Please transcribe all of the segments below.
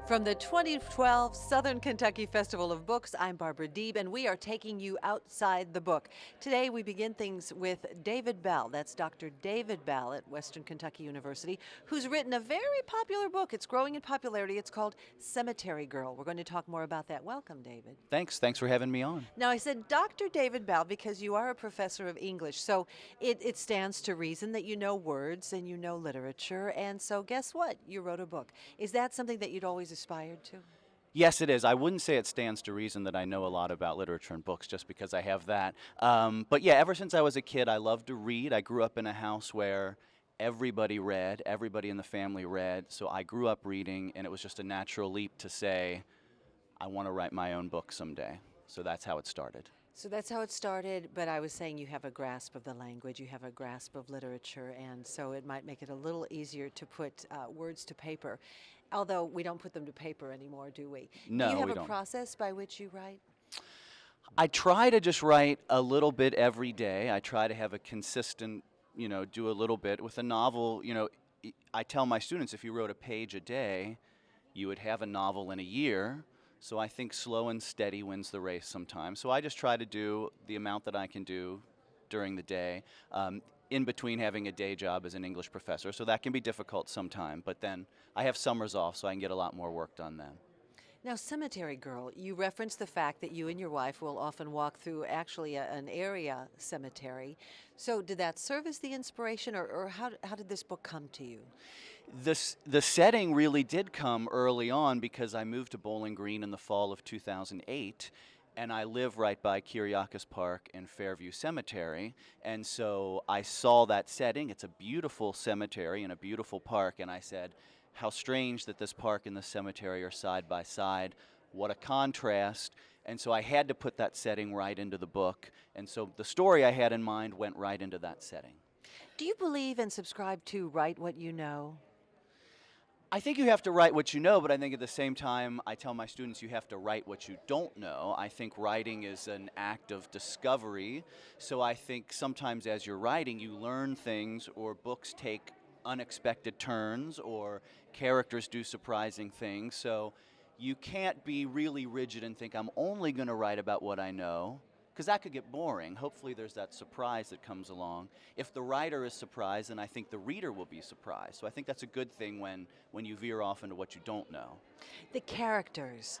From the 2012 Southern Kentucky Festival of Books, I'm Barbara Deeb, and we are taking you outside the book. Today we begin things with David Bell. That's Dr. David Bell at Western Kentucky University, who's written a very popular book. It's growing in popularity. It's called Cemetery Girl. We're going to talk more about that. Welcome, David. Thanks for having me on. Now, I said Dr. David Bell because you are a professor of English, so it stands to reason that you know words and you know literature, and so guess what? You wrote a book. Is that something that you'd always aspired to? Yes, it is. I wouldn't say it stands to reason that I know a lot about literature and books just because I have that. But yeah, ever since I was a kid, I loved to read. I grew up in a house where everybody read, everybody in the family read, so I grew up reading, and it was just a natural leap to say, I want to write my own book someday. So that's how it started. So that's how it started, but I was saying you have a grasp of the language, you have a grasp of literature, and so it might make it a little easier to put words to paper. Although we don't put them to paper anymore, do we? No, do you have we a don't. process by which you write? I try to just write a little bit every day. I try to have a consistent, do a little bit. With a novel, I tell my students if you wrote a page a day, you would have a novel in a year. So I think slow and steady wins the race sometimes. So I just try to do the amount that I can do during the day, in between having a day job as an English professor. So that can be difficult sometime, but then I have summers off, so I can get a lot more work done then. Now, Cemetery Girl, you referenced the fact that you and your wife will often walk through actually an area cemetery. So did that serve as the inspiration, or how did this book come to you? The setting really did come early on because I moved to Bowling Green in the fall of 2008, and I live right by Kyriakis Park and Fairview Cemetery, and so I saw that setting. It's a beautiful cemetery and a beautiful park, and I said, how strange that this park and the cemetery are side by side. What a contrast. And so I had to put that setting right into the book, and so the story I had in mind went right into that setting. Do you believe and subscribe to write what you know? I think you have to write what you know, but I think at the same time, I tell my students you have to write what you don't know. I think writing is an act of discovery, so I think sometimes as you're writing, you learn things, or books take unexpected turns, or characters do surprising things, so you can't be really rigid and think, I'm only going to write about what I know, because that could get boring. Hopefully there's that surprise that comes along. If the writer is surprised, then I think the reader will be surprised. So I think that's a good thing when you veer off into what you don't know. The characters,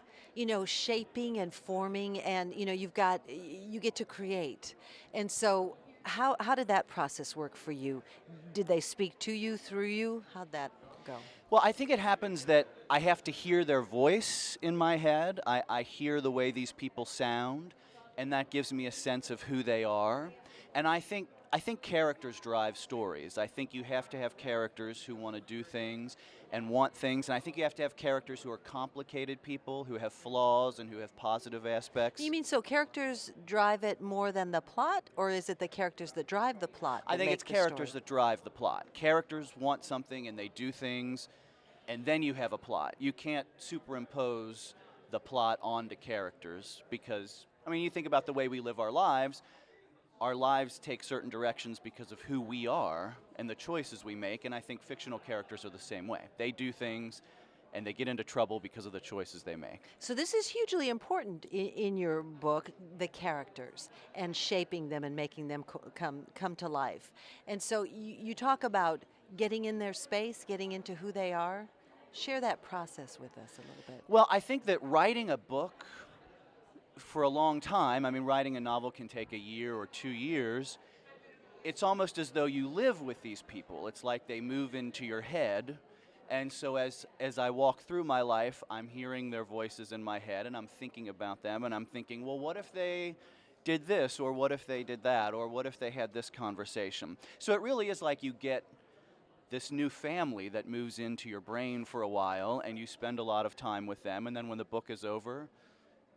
shaping and forming, and you get to create. And so how did that process work for you? Did they speak to you, through you? How'd that go? Well, I think it happens that I have to hear their voice in my head. I hear the way these people sound, and that gives me a sense of who they are. And I think characters drive stories. I think you have to have characters who want to do things and want things, and I think you have to have characters who are complicated people, who have flaws and who have positive aspects. You mean so characters drive it more than the plot, or is it the characters that drive the plot that I think make it's the characters story? that drive the plot. Characters want something and they do things, and then you have a plot. You can't superimpose the plot onto characters because, you think about the way we live our lives. Our lives take certain directions because of who we are and the choices we make, and I think fictional characters are the same way. They do things and they get into trouble because of the choices they make. So this is hugely important in your book, the characters, and shaping them and making them come to life. And so you talk about getting in their space, getting into who they are. Share that process with us a little bit. Well, I think that writing a book for a long time, writing a novel can take a year or 2 years. It's almost as though you live with these people. It's like they move into your head. And so as I walk through my life, I'm hearing their voices in my head, and I'm thinking about them, and I'm thinking, well, what if they did this, or what if they did that, or what if they had this conversation? So it really is like you get this new family that moves into your brain for a while, and you spend a lot of time with them, and then when the book is over,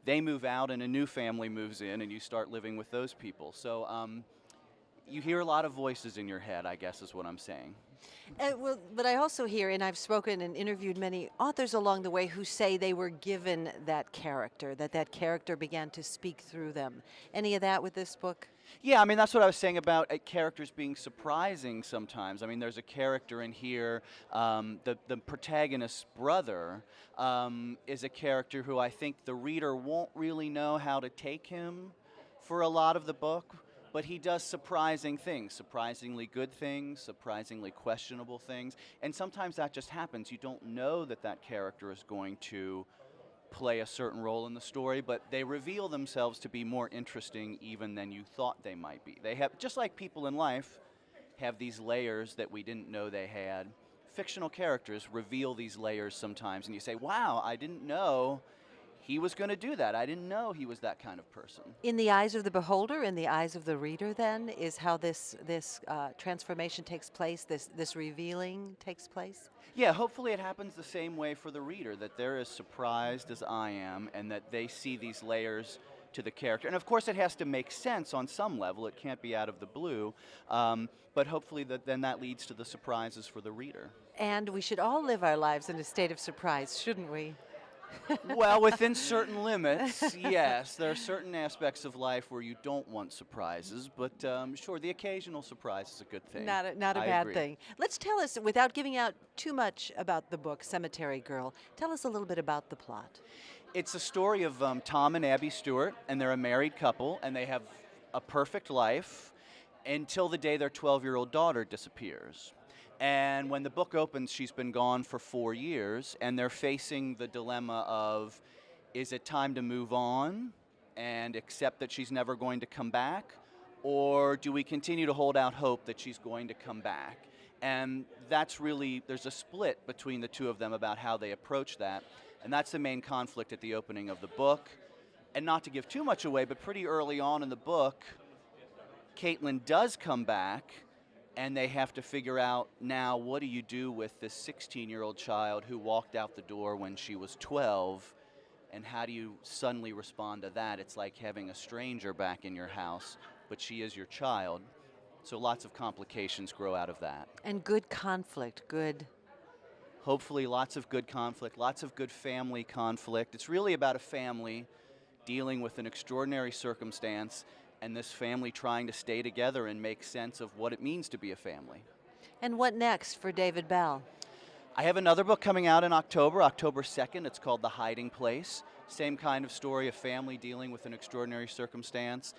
they move out and a new family moves in, and you start living with those people. So you hear a lot of voices in your head, I guess is what I'm saying. But I also hear, and I've spoken and interviewed many authors along the way who say they were given that character, that character began to speak through them. Any of that with this book? Yeah, I mean, that's what I was saying about characters being surprising sometimes. I mean, there's a character in here, the protagonist's brother is a character who I think the reader won't really know how to take him for a lot of the book, but he does surprising things, surprisingly good things, surprisingly questionable things, and sometimes that just happens. You don't know that that character is going to play a certain role in the story, but they reveal themselves to be more interesting even than you thought they might be. They have, just like people in life have these layers that we didn't know they had, fictional characters reveal these layers sometimes, and you say, wow, I didn't know he was going to do that. I didn't know he was that kind of person. In the eyes of the beholder, in the eyes of the reader, then, is how this transformation takes place, this revealing takes place? Yeah, hopefully it happens the same way for the reader, that they're as surprised as I am and that they see these layers to the character. And of course it has to make sense on some level, it can't be out of the blue, but hopefully then that leads to the surprises for the reader. And we should all live our lives in a state of surprise, shouldn't we? Well, within certain limits, yes. There are certain aspects of life where you don't want surprises, but sure, the occasional surprise is a good thing. Not a I bad agree. thing. Let's tell us, without giving out too much about the book, Cemetery Girl, tell us a little bit about the plot. It's a story of Tom and Abby Stewart, and they're a married couple, and they have a perfect life until the day their 12-year-old daughter disappears. And when the book opens, she's been gone for 4 years, and they're facing the dilemma of, is it time to move on and accept that she's never going to come back, or do we continue to hold out hope that she's going to come back? And that's really, there's a split between the two of them about how they approach that, and that's the main conflict at the opening of the book. And not to give too much away, but pretty early on in the book, Caitlin does come back, and they have to figure out now, what do you do with this 16-year-old child who walked out the door when she was 12, and how do you suddenly respond to that? It's like having a stranger back in your house, but she is your child. So lots of complications grow out of that. And good conflict, good. Hopefully lots of good conflict, lots of good family conflict. It's really about a family dealing with an extraordinary circumstance, and this family trying to stay together and make sense of what it means to be a family. And what next for David Bell? I have another book coming out in October 2nd. It's called The Hiding Place. Same kind of story, a family dealing with an extraordinary circumstance,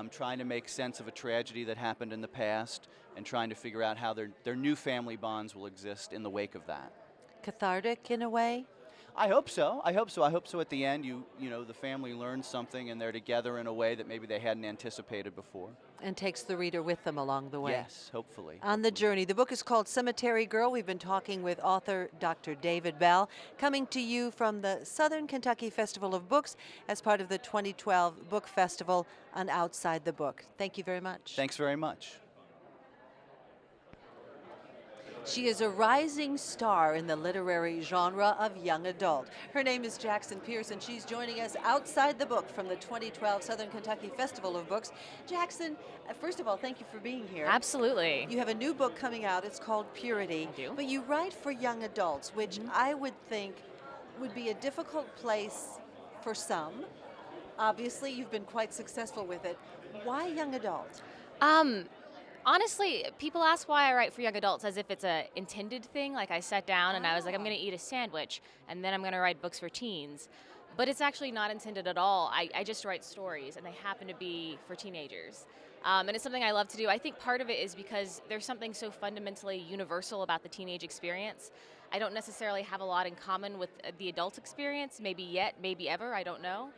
trying to make sense of a tragedy that happened in the past, and trying to figure out how their new family bonds will exist in the wake of that. Cathartic in a way? I hope so. I hope so at the end, you know, the family learns something and they're together in a way that maybe they hadn't anticipated before. And takes the reader with them along the way. Yes, hopefully. On the journey. The book is called Cemetery Girl. We've been talking with author Dr. David Bell, coming to you from the Southern Kentucky Festival of Books as part of the 2012 Book Festival on Outside the Book. Thank you very much. Thanks very much. She is a rising star in the literary genre of young adult. Her name is Jackson Pearce, and she's joining us outside the book from the 2012 Southern Kentucky Festival of Books. Jackson, first of all, thank you for being here. Absolutely. You have a new book coming out. It's called Purity. I do. But you write for young adults, which I would think would be a difficult place for some. Obviously, you've been quite successful with it. Why young adult? Honestly, people ask why I write for young adults as if it's a intended thing. Like I sat down and I was like, I'm going to eat a sandwich, and then I'm going to write books for teens. But it's actually not intended at all. I just write stories, and they happen to be for teenagers. And it's something I love to do. I think part of it is because there's something so fundamentally universal about the teenage experience. I don't necessarily have a lot in common with the adult experience, maybe yet, maybe ever, I don't know.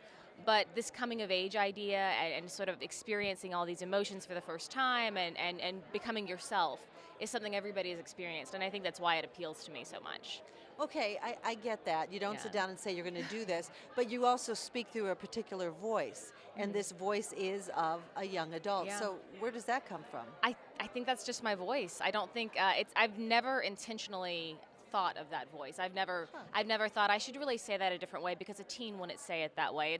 But this coming of age idea and sort of experiencing all these emotions for the first time and becoming yourself is something everybody has experienced, and I think that's why it appeals to me so much. Okay, I get that. You don't Yeah. sit down and say you're going to do this, but you also speak through a particular voice, and this voice is of a young adult. Yeah. So where does that come from? I think that's just my voice. I don't think I've never intentionally thought of that voice. I've never thought I should really say that a different way, because a teen wouldn't say it that way.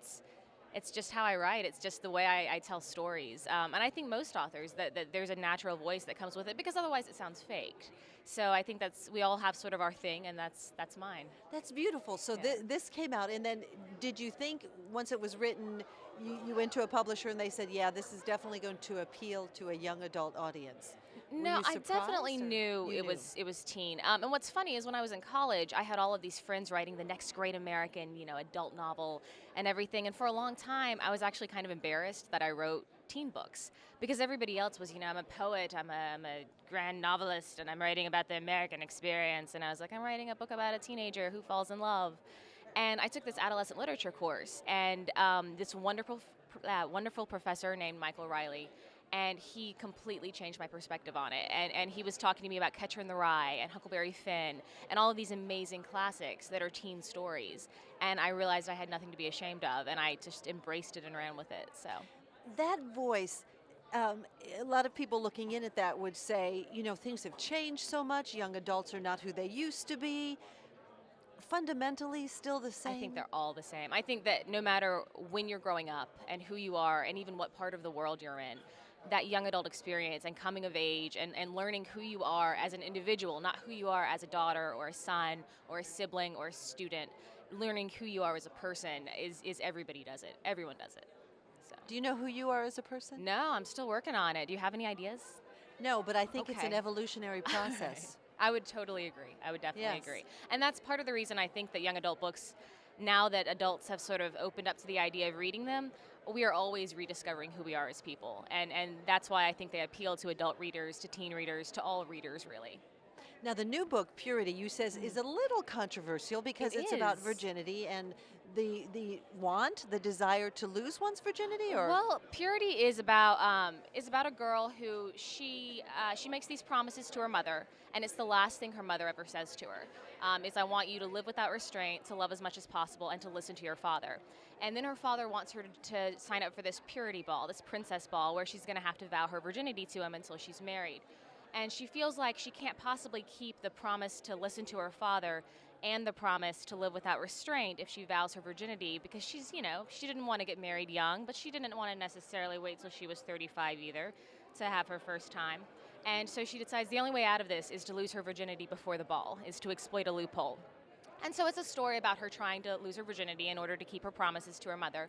It's just how I write. It's just the way I tell stories. And I think most authors, that there's a natural voice that comes with it, because otherwise it sounds fake. So I think we all have sort of our thing, and that's mine. That's beautiful. So Yeah. this came out, and then did you think once it was written, you went to a publisher and they said, yeah, this is definitely going to appeal to a young adult audience? Were No, you I definitely surprised, or knew you it was teen. And what's funny is when I was in college, I had all of these friends writing the next great American, adult novel and everything. And for a long time, I was actually kind of embarrassed that I wrote teen books, because everybody else was, I'm a poet, I'm a grand novelist, and I'm writing about the American experience. And I was like, I'm writing a book about a teenager who falls in love. And I took this adolescent literature course, and this wonderful professor named Michael Riley, and he completely changed my perspective on it. And he was talking to me about Catcher in the Rye and Huckleberry Finn and all of these amazing classics that are teen stories. And I realized I had nothing to be ashamed of, and I just embraced it and ran with it. So that voice, a lot of people looking in at that would say, things have changed so much. Young adults are not who they used to be. Fundamentally still the same? I think they're all the same. I think that no matter when you're growing up and who you are and even what part of the world you're in, that young adult experience and coming of age and learning who you are as an individual, not who you are as a daughter or a son or a sibling or a student, learning who you are as a person is everybody does it. Everyone does it. So. Do you know who you are as a person? No, I'm still working on it. Do you have any ideas? No, but I think it's an Okay. evolutionary process. I would totally agree. I would definitely Yes. agree. And that's part of the reason I think that young adult books, now that adults have sort of opened up to the idea of reading them, we are always rediscovering who we are as people. And that's why I think they appeal to adult readers, to teen readers, to all readers, really. Now, the new book, Purity, you says is a little controversial because It it's about is. virginity and the desire to lose one's virginity, or Well, Purity is about a girl who she makes these promises to her mother, and it's the last thing her mother ever says to her. Is I want you to live without restraint, to love as much as possible, and to listen to your father. And then her father wants her to sign up for this purity ball, this princess ball, where she's going to have to vow her virginity to him until she's married. And she feels like she can't possibly keep the promise to listen to her father and the promise to live without restraint if she vows her virginity, because she didn't want to get married young, but she didn't want to necessarily wait till she was 35 either to have her first time. And so she decides the only way out of this is to lose her virginity before the ball, is to exploit a loophole. And so it's a story about her trying to lose her virginity in order to keep her promises to her mother.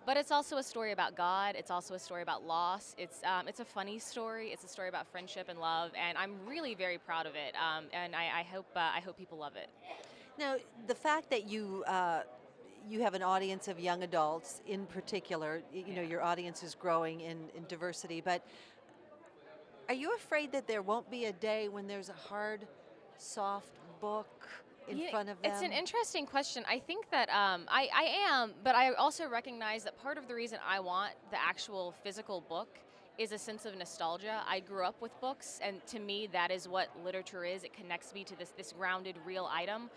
But it's also a story about God. It's also a story about loss. It's a funny story. It's a story about friendship and love, and I'm really very proud of it. And I hope people love it. now the fact that you have an audience of young adults in particular, your audience is growing in diversity, but are you afraid that there won't be a day when there's a hard, soft book in front of them? It's an interesting question. I think that I am, but I also recognize that part of the reason I want the actual physical book is a sense of nostalgia. I grew up with books, and to me, that is what literature is. It connects me to this grounded, real item.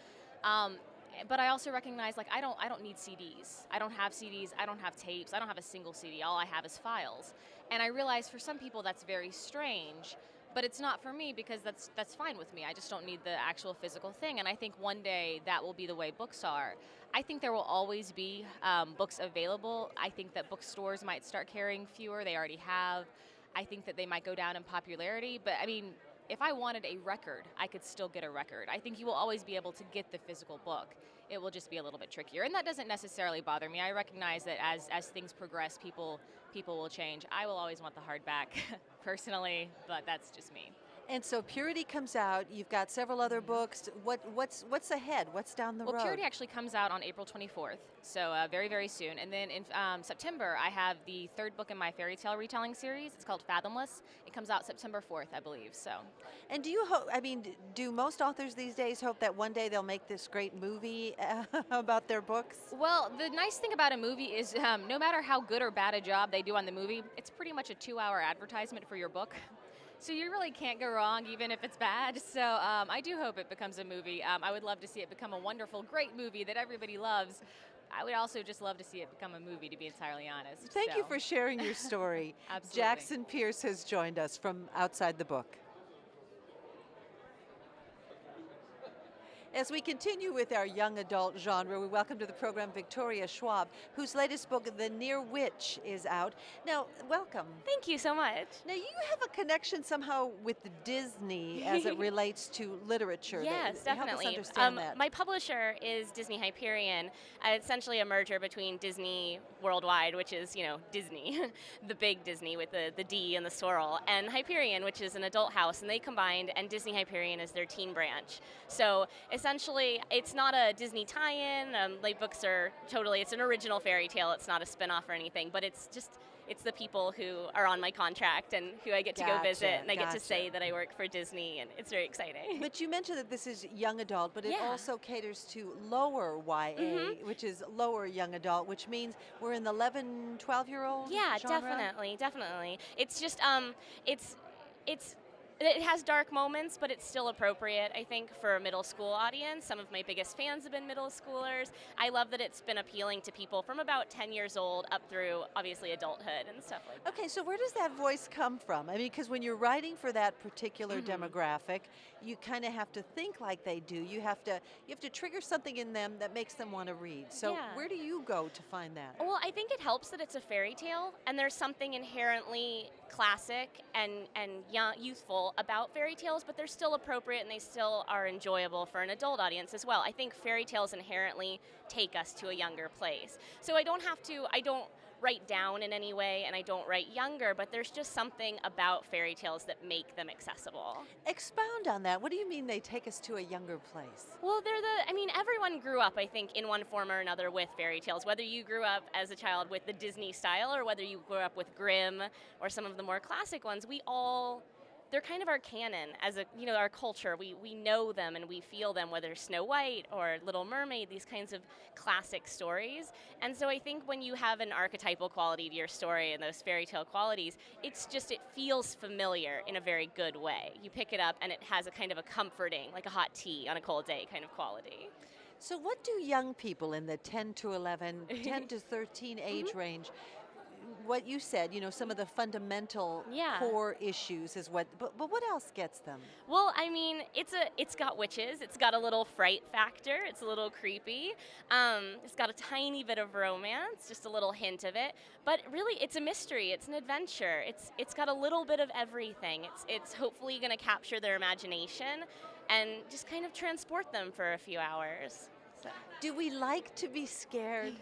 But I also recognize, I don't need CDs. I don't have CDs. I don't have tapes. I don't have a single CD. All I have is files. And I realize for some people that's very strange, but it's not for me, because that's fine with me. I just don't need the actual physical thing. And I think one day that will be the way books are. I think there will always be books available. I think that bookstores might start carrying fewer. They already have. I think that they might go down in popularity. But I mean, if I wanted a record, I could still get a record. I think you will always be able to get the physical book. It will just be a little bit trickier. And that doesn't necessarily bother me. I recognize that as things progress, people will change. I will always want the hardback personally, but that's just me. And so Purity comes out. You've got several other books. What's ahead? What's down the road? Well, Purity actually comes out on April 24th, so very, very soon. And then in September, I have the third book in my fairy tale retelling series. It's called Fathomless. It comes out September 4th, I believe. So. And do you hope? I mean, do most authors these days hope that one day they'll make this great movie about their books? Well, the nice thing about a movie is no matter how good or bad a job they do on the movie, it's pretty much a 2-hour advertisement for your book. So you really can't go wrong, even if it's bad. So I do hope it becomes a movie. I would love to see it become a wonderful, great movie that everybody loves. I would also just love to see it become a movie, to be entirely honest. Thank you for sharing your story. Absolutely. Jackson Pearce has joined us from outside the book. As we continue with our young adult genre, we welcome to the program Victoria Schwab, whose latest book, The Near Witch, is out. Now, welcome. Thank you so much. Now, you have a connection somehow with Disney as it relates to literature. Yes, Help us definitely. understand that. My publisher is Disney Hyperion, essentially a merger between Disney Worldwide, which is, Disney, the big Disney with the D and the swirl, and Hyperion, which is an adult house, and they combined, and Disney Hyperion is their teen branch. So essentially, it's not a Disney tie-in. Like books are totally, it's an original fairy tale. It's not a spin-off or anything, but it's the people who are on my contract and who I get to go visit, and I get to say that I work for Disney, and it's very exciting. But you mentioned that this is young adult, but it Yeah. also caters to lower YA, which is lower young adult, which means we're in the 11, 12-year-old Yeah, genre? definitely. It's just it has dark moments, but it's still appropriate, I think, for a middle school audience. Some of my biggest fans have been middle schoolers. I love that it's been appealing to people from about 10 years old up through, obviously, adulthood and stuff like that. Okay, so where does that voice come from? I mean, because when you're writing for that particular demographic, you kind of have to think like they do. You have to trigger something in them that makes them want to read. So Yeah. where do you go to find that? Well, I think it helps that it's a fairy tale, and there's something inherently classic and young, youthful about fairy tales, but they're still appropriate and they still are enjoyable for an adult audience as well. I think fairy tales inherently take us to a younger place. So I don't write down in any way, and I don't write younger, but there's just something about fairy tales that make them accessible. Expound on that. What do you mean they take us to a younger place? Well, everyone grew up, I think, in one form or another with fairy tales, whether you grew up as a child with the Disney style or whether you grew up with Grimm or some of the more classic ones. They're kind of our canon as our culture. We know them and we feel them, whether Snow White or Little Mermaid, these kinds of classic stories. And so I think when you have an archetypal quality to your story and those fairy tale qualities, it feels familiar in a very good way. You pick it up and it has a kind of a comforting, like a hot tea on a cold day kind of quality. So what do young people in the 10 to 11, 10 to 13 age range, what you said, some of the fundamental core issues is but what else gets them? Well, I mean, it's got witches. It's got a little fright factor. It's a little creepy. It's got a tiny bit of romance, just a little hint of it. But really, it's a mystery. It's an adventure. It's got a little bit of everything. It's hopefully going to capture their imagination and just kind of transport them for a few hours. So. Do we like to be scared?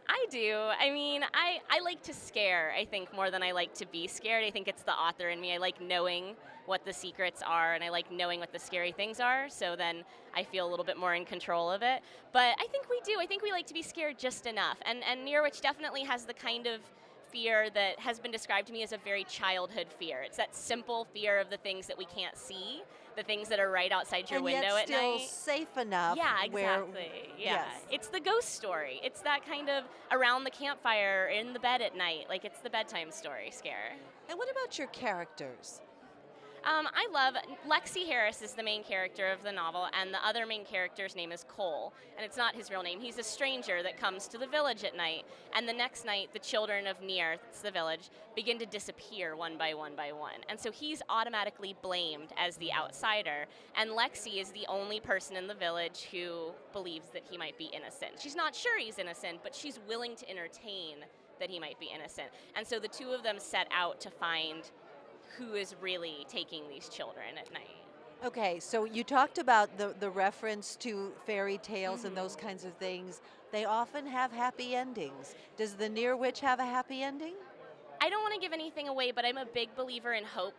I do. I mean, I like to scare, I think, more than I like to be scared. I think it's the author in me. I like knowing what the secrets are, and I like knowing what the scary things are, so then I feel a little bit more in control of it. But I think we do. I think we like to be scared just enough. And Near Witch definitely has the kind of fear that has been described to me as a very childhood fear. It's that simple fear of the things that we can't see, the things that are right outside your window at night. And yet still safe enough. Yeah, exactly. Yes. It's the ghost story. It's that kind of around the campfire, in the bed at night. Like, it's the bedtime story scare. And what about your characters? I love Lexi Harris is the main character of the novel, and the other main character's name is Cole, and it's not his real name. He's a stranger that comes to the village at night, and the next night, the children of Near, that's the village, begin to disappear one by one by one, and so he's automatically blamed as the outsider, and Lexi is the only person in the village who believes that he might be innocent. She's not sure he's innocent, but she's willing to entertain that he might be innocent, and so the two of them set out to find who is really taking these children at night. Okay, so you talked about the reference to fairy tales and those kinds of things. They often have happy endings. Does The Near Witch have a happy ending? I don't want to give anything away, but I'm a big believer in hope.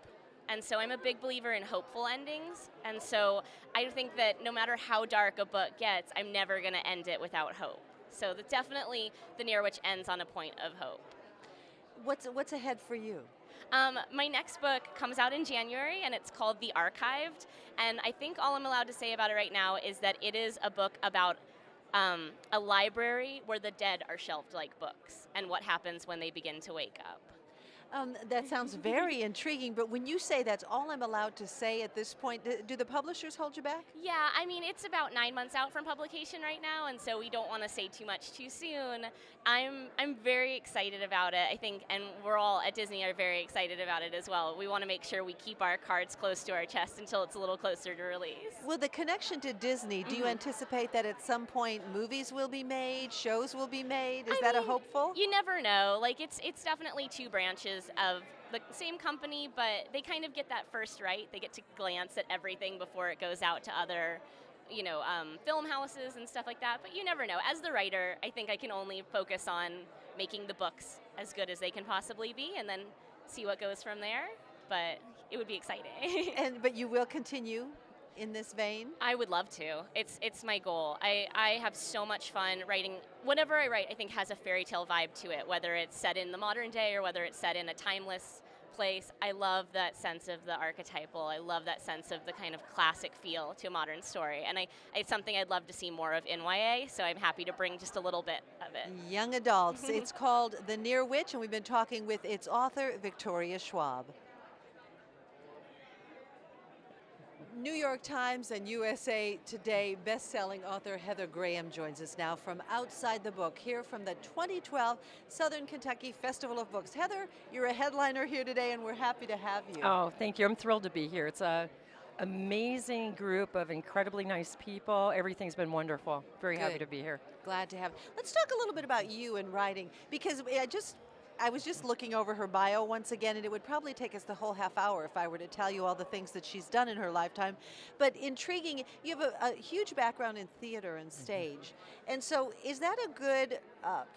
And so I'm a big believer in hopeful endings. And so I think that no matter how dark a book gets, I'm never going to end it without hope. So definitely The Near Witch ends on a point of hope. What's ahead for you? My next book comes out in January, and it's called The Archived. And I think all I'm allowed to say about it right now is that it is a book about a library where the dead are shelved like books, and what happens when they begin to wake up. That sounds very intriguing, but when you say that's all I'm allowed to say at this point, do the publishers hold you back? Yeah, I mean, it's about 9 months out from publication right now, and so we don't want to say too much too soon. I'm very excited about it, I think, and we're all at Disney are very excited about it as well. We want to make sure we keep our cards close to our chest until it's a little closer to release. Well, the connection to Disney, do you anticipate that at some point movies will be made, shows will be made? Is I that a mean, hopeful? You never know. Like it's definitely two branches of the same company, but they kind of get that first right. They get to glance at everything before it goes out to other, film houses and stuff like that. But you never know. As the writer, I think I can only focus on making the books as good as they can possibly be, and then see what goes from there. But it would be exciting. But you will continue in this vein? I would love to. It's my goal. I have so much fun writing. Whatever I write, I think has a fairy tale vibe to it, whether it's set in the modern day or whether it's set in a timeless place. I love that sense of the archetypal. I love that sense of the kind of classic feel to a modern story. And it's something I'd love to see more of in YA, so I'm happy to bring just a little bit of it. Young adults. It's called The Near Witch, and we've been talking with its author, Victoria Schwab. New York Times and USA Today best-selling author Heather Graham joins us now from outside the book, here from the 2012 Southern Kentucky Festival of Books. Heather, you're a headliner here today, and we're happy to have you. Oh, thank you. I'm thrilled to be here. It's an amazing group of incredibly nice people. Everything's been wonderful. Very happy Good. to be here. Glad to have. Let's talk a little bit about you and writing, because I was just looking over her bio once again, and it would probably take us the whole half hour if I were to tell you all the things that she's done in her lifetime. But intriguing, you have a huge background in theater and stage. And so is that a good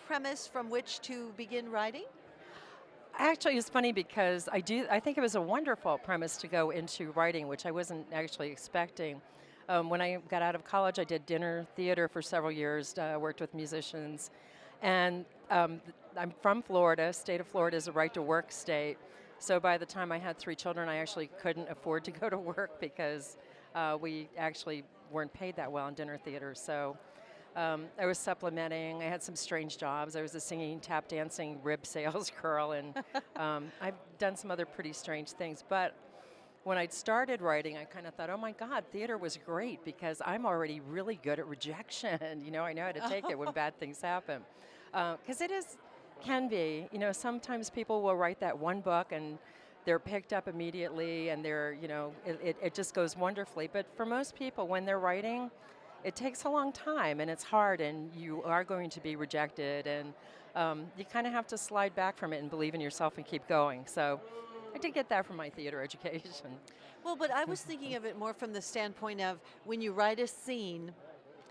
premise from which to begin writing? Actually, it's funny because I think it was a wonderful premise to go into writing, which I wasn't actually expecting. When I got out of college, I did dinner theater for several years, worked with musicians. And I'm from Florida. State of Florida is a right-to-work state. So by the time I had 3 children, I actually couldn't afford to go to work because we actually weren't paid that well in dinner theater. So I was supplementing. I had some strange jobs. I was a singing, tap dancing, rib sales girl, and I've done some other pretty strange things. But when I'd started writing, I kind of thought, oh my God, theater was great because I'm already really good at rejection. I know how to take it when bad things happen. Because can be, sometimes people will write that one book and they're picked up immediately and it just goes wonderfully. But for most people, when they're writing, it takes a long time and it's hard and you are going to be rejected and you kind of have to slide back from it and believe in yourself and keep going. So I did get that from my theater education. Well, but I was thinking of it more from the standpoint of when you write a scene,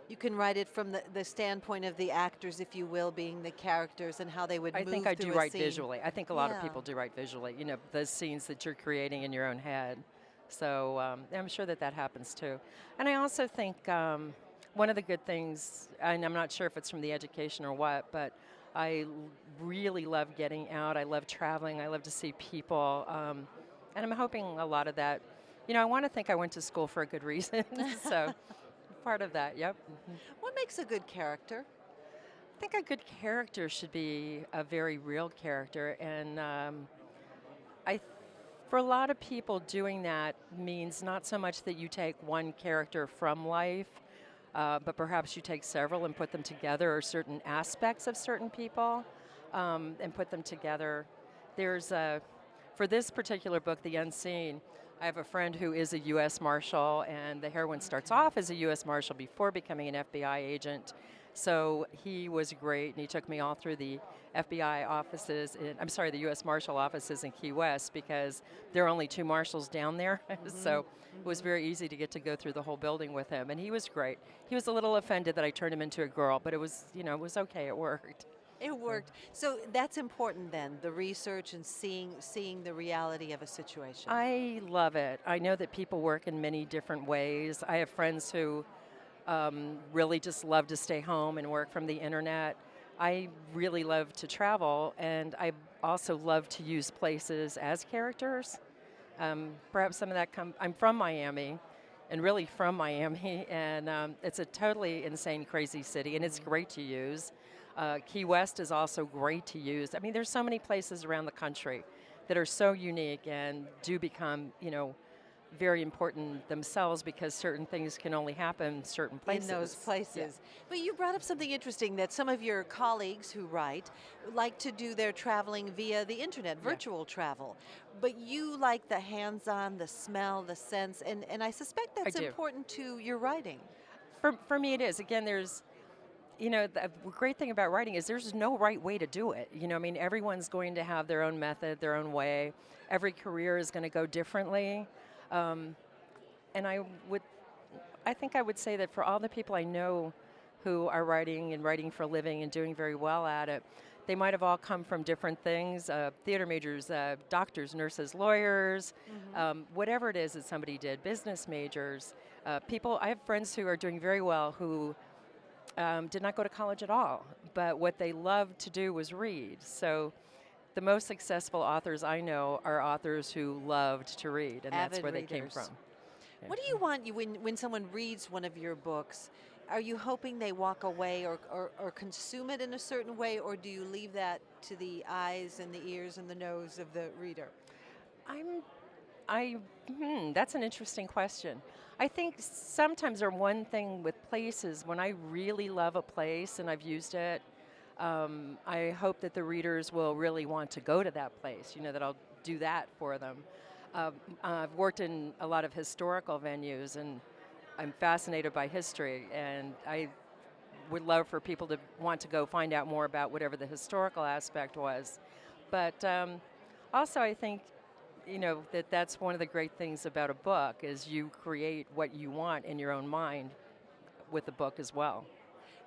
you can write it from the standpoint of the actors, if you will, being the characters and how they would move through a scene. I think I do write visually. I think a lot of people do write visually, the scenes that you're creating in your own head. So I'm sure that happens too. And I also think one of the good things, and I'm not sure if it's from the education or what, but I really love getting out. I love traveling. I love to see people. And I'm hoping a lot of that, I want to think I went to school for a good reason. So part of that, yep. What makes a good character? I think a good character should be a very real character. And for a lot of people, doing that means not so much that you take one character from life, but perhaps you take several and put them together, or certain aspects of certain people, and put them together. For this particular book, The Unseen, I have a friend who is a U.S. Marshal, and the heroine starts off as a U.S. Marshal before becoming an FBI agent. So he was great, and he took me all through the FBI offices, the U.S. Marshal offices in Key West, because there are only 2 marshals down there. So it was very easy to go through the whole building with him, and he was great. He was a little offended that I turned him into a girl, but it was okay, it worked. It worked. So that's important then, the research and seeing the reality of a situation. I love it. I know that people work in many different ways. I have friends who really just love to stay home and work from the internet. I really love to travel, and I also love to use places as characters. Perhaps some of that I'm from Miami, and really from Miami, and it's a totally insane, crazy city, and it's great to use. Key West is also great to use. I mean, there's so many places around the country that are so unique and do become, very important themselves because certain things can only happen in certain places. In those places. Yeah. But you brought up something interesting that some of your colleagues who write like to do their traveling via the internet, Yeah. virtual travel. But you like the hands-on, the smell, the sense, and I suspect I that's do. important to your writing. For me, it is. Again, there's, the great thing about writing is there's no right way to do it. I mean, everyone's going to have their own method, their own way. Every career is going to go differently. Um, and I think I would say that for all the people I know who are writing for a living and doing very well at it, they might have all come from different things, theater majors, doctors, nurses, lawyers, whatever it is that somebody did, business majors, I have friends who are doing very well who did not go to college at all, but what they loved to do was read. So the most successful authors I know are authors who loved to read, and that's Avid where they came readers. from. Yeah. What do you want when someone reads one of your books? Are you hoping they walk away or consume it in a certain way, or do you leave that to the eyes and the ears and the nose of the reader? I'm, that's an interesting question. I think sometimes there's one thing with places, when I really love a place and I've used it, I hope that the readers will really want to go to that place, that I'll do that for them. I've worked in a lot of historical venues, and I'm fascinated by history, and I would love for people to want to go find out more about whatever the historical aspect was. But also, I think, that's one of the great things about a book is you create what you want in your own mind with the book as well.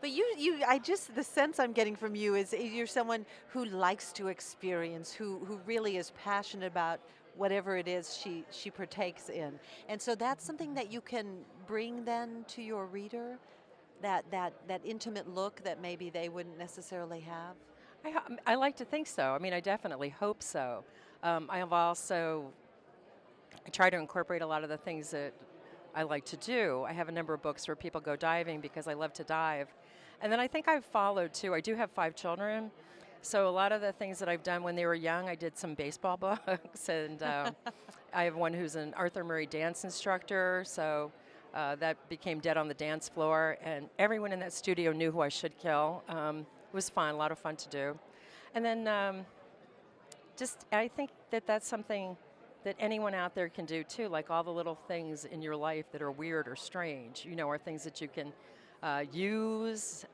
But the sense I'm getting from you is you're someone who likes to experience, who really is passionate about whatever it is she partakes in. And so that's something that you can bring then to your reader, that intimate look that maybe they wouldn't necessarily have. I like to think so. I mean, I definitely hope so. I have also I try to incorporate a lot of the things that I like to do. I have a number of books where people go diving because I love to dive. And then I think I've followed too. I do have 5 children. So a lot of the things that I've done when they were young, I did some baseball books. And I have one who's an Arthur Murray dance instructor. So that became Dead on the Dance Floor. And everyone in that studio knew who I should kill. It was fun, a lot of fun to do. And then I think that that's something that anyone out there can do too, like all the little things in your life that are weird or strange, are things that you can use,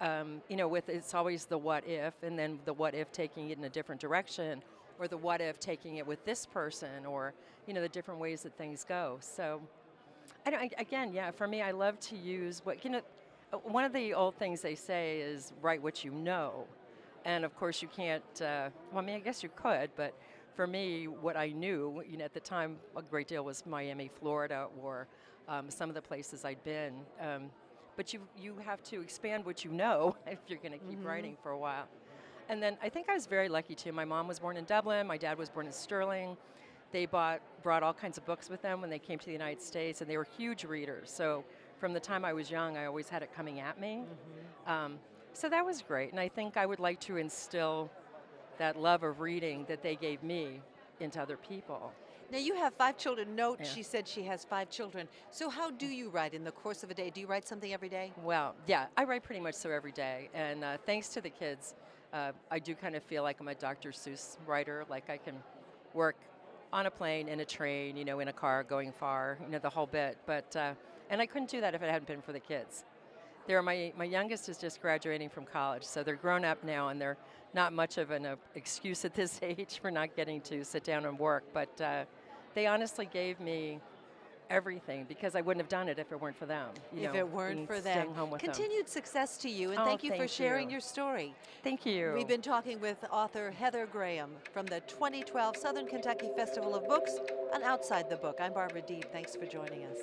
with it's always the what if, and then the what if taking it in a different direction, or the what if taking it with this person, or, the different ways that things go. So, again, yeah, for me, I love to use one of the old things they say is write what you know. And of course, you can't, I guess you could, but for me, what I knew, at the time, a great deal was Miami, Florida, or some of the places I'd been. But you have to expand what you know if you're going to keep writing for a while. And then I think I was very lucky too. My mom was born in Dublin. My dad was born in Sterling. They brought all kinds of books with them when they came to the United States, and they were huge readers. So from the time I was young, I always had it coming at me. So that was great. And I think I would like to instill that love of reading that they gave me into other people. Now you have 5 children. Note, Yeah. she said she has 5 children. So how do you write in the course of a day? Do you write something every day? Well, yeah, I write pretty much so every day. And thanks to the kids, I do kind of feel like I'm a Dr. Seuss writer. Like I can work on a plane, in a train, in a car, going far, the whole bit. But and I couldn't do that if it hadn't been for the kids. My youngest is just graduating from college, so they're grown up now, and they're not much of an excuse at this age for not getting to sit down and work. But they honestly gave me everything because I wouldn't have done it if it weren't for them. If it weren't for them. Staying home with them. Continued success to you, and Oh, thank you for thank sharing you. your story. Thank you. We've been talking with author Heather Graham from the 2012 Southern Kentucky Festival of Books on Outside the Book. I'm Barbara Deeb. Thanks for joining us.